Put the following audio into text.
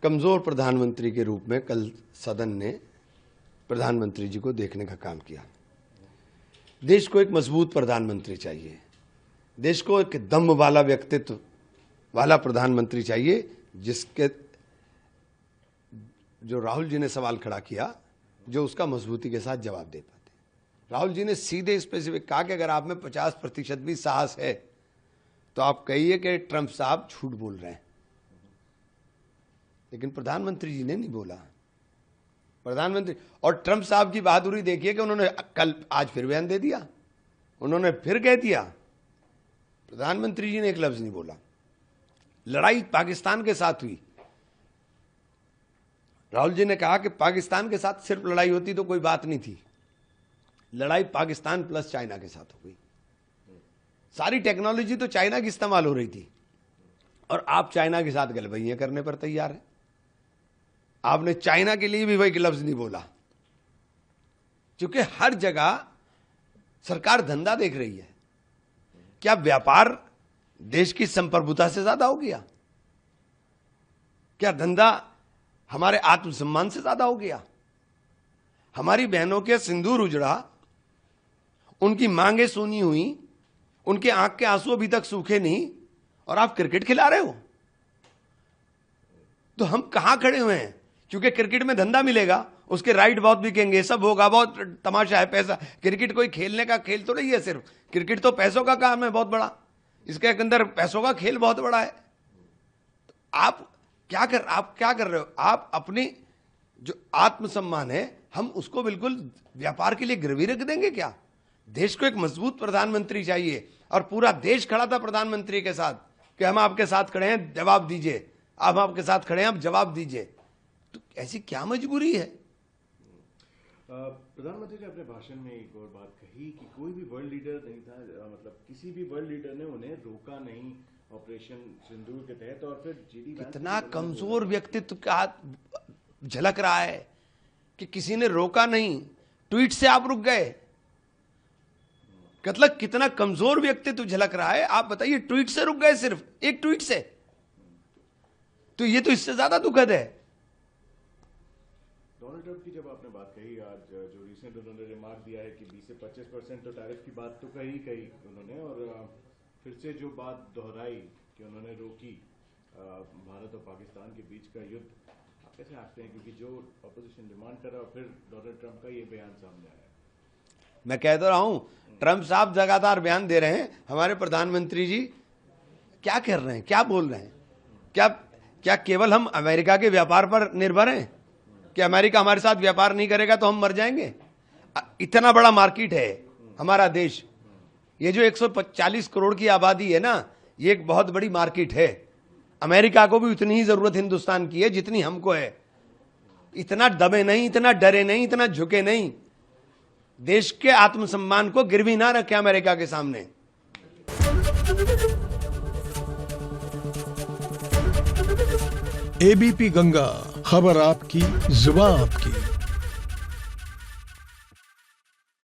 कमजोर प्रधानमंत्री के रूप में कल सदन ने प्रधानमंत्री जी को देखने का काम किया। देश को एक मजबूत प्रधानमंत्री चाहिए, देश को एक दम वाला व्यक्तित्व वाला प्रधानमंत्री चाहिए, जिसके जो राहुल जी ने सवाल खड़ा किया, जो उसका मजबूती के साथ जवाब दे पाते। राहुल जी ने सीधे स्पेसिफिक कहा कि अगर आप में 50% भी साहस है तो आप कहिए कि ट्रंप साहब झूठ बोल रहे हैं। लेकिन प्रधानमंत्री जी ने नहीं बोला। प्रधानमंत्री और ट्रंप साहब की बहादुरी देखिए कि उन्होंने आज फिर बयान दे दिया, उन्होंने फिर कह दिया। प्रधानमंत्री जी ने एक लफ्ज नहीं बोला। लड़ाई पाकिस्तान के साथ हुई, राहुल जी ने कहा कि पाकिस्तान के साथ सिर्फ लड़ाई होती तो कोई बात नहीं थी, लड़ाई पाकिस्तान प्लस चाइना के साथ हो गई। सारी टेक्नोलॉजी तो चाइना की इस्तेमाल हो रही थी और आप चाइना के साथ गलबैया करने पर तैयार हैं। आपने चाइना के लिए भी वही लफ्ज नहीं बोला, क्योंकि हर जगह सरकार धंधा देख रही है। क्या व्यापार देश की संप्रभुता से ज्यादा हो गया? क्या धंधा हमारे आत्मसम्मान से ज्यादा हो गया? हमारी बहनों के सिंदूर उजड़ा, उनकी मांगे सूनी हुई, उनके आंख के आंसू अभी तक सूखे नहीं, और आप क्रिकेट खिला रहे हो। तो हम कहां खड़े हुए हैं? क्योंकि क्रिकेट में धंधा मिलेगा, उसके राइट बहुत बिकेंगे, सब होगा, बहुत तमाशा है, पैसा। क्रिकेट कोई खेलने का खेल तो नहीं है सिर्फ, क्रिकेट तो पैसों का काम है बहुत बड़ा, इसके अंदर पैसों का खेल बहुत बड़ा है। तो आप क्या कर रहे हो? आप अपनी जो आत्मसम्मान है, हम उसको बिल्कुल व्यापार के लिए गिरवी रख देंगे क्या? देश को एक मजबूत प्रधानमंत्री चाहिए, और पूरा देश खड़ा था प्रधानमंत्री के साथ कि हम आपके साथ खड़े हैं, जवाब दीजिए, आप आपके साथ खड़े हैं, आप जवाब दीजिए। तो ऐसी क्या मजबूरी है? प्रधानमंत्री ने अपने भाषण में एक और बात कही कि कोई भी वर्ल्ड लीडर नहीं था, मतलब किसी भी वर्ल्ड लीडर ने उन्हें रोका नहीं ऑपरेशन सिंदूर के तहत। और फिर कितना कमजोर व्यक्तित्व का झलक रहा है कि किसी ने रोका नहीं, ट्वीट से आप रुक गए। मतलब कितना कमजोर व्यक्तित्व झलक रहा है। आप बताइए, ट्वीट से रुक गए, सिर्फ एक ट्वीट से। तो ये तो इससे ज्यादा दुखद है। डोनाल्ड ट्रंप की जब आपने बात कही आज, जो रिसेंट उन्होंने रिमार्क दिया है कि 20 से 25% तो टैरिफ की बात तो कही उन्होंने, और फिर से जो बात दोहराई कि उन्होंने रोकी भारत और पाकिस्तान के बीच का युद्ध, आप कैसे आंकते हैं? क्योंकि जो अपोजिशन डिमांड कर रहा है, फिर डोनाल्ड ट्रंप का ये बयान सामने आया। मैं कह तो रहा हूं, ट्रंप साहब लगातार बयान दे रहे हैं, हमारे प्रधानमंत्री जी क्या कर रहे हैं, क्या बोल रहे हैं? क्या केवल हम अमेरिका के व्यापार पर निर्भर हैं कि अमेरिका हमारे साथ व्यापार नहीं करेगा तो हम मर जाएंगे? इतना बड़ा मार्केट है हमारा देश। ये जो 140 करोड़ की आबादी है ना, ये एक बहुत बड़ी मार्केट है। अमेरिका को भी उतनी ही जरूरत हिंदुस्तान की है जितनी हमको है। इतना दबे नहीं, इतना डरे नहीं, इतना झुके नहीं। देश के आत्मसम्मान को गिरवी ना रखे अमेरिका के सामने। एबीपी गंगा, खबर आपकी, जुबान आपकी।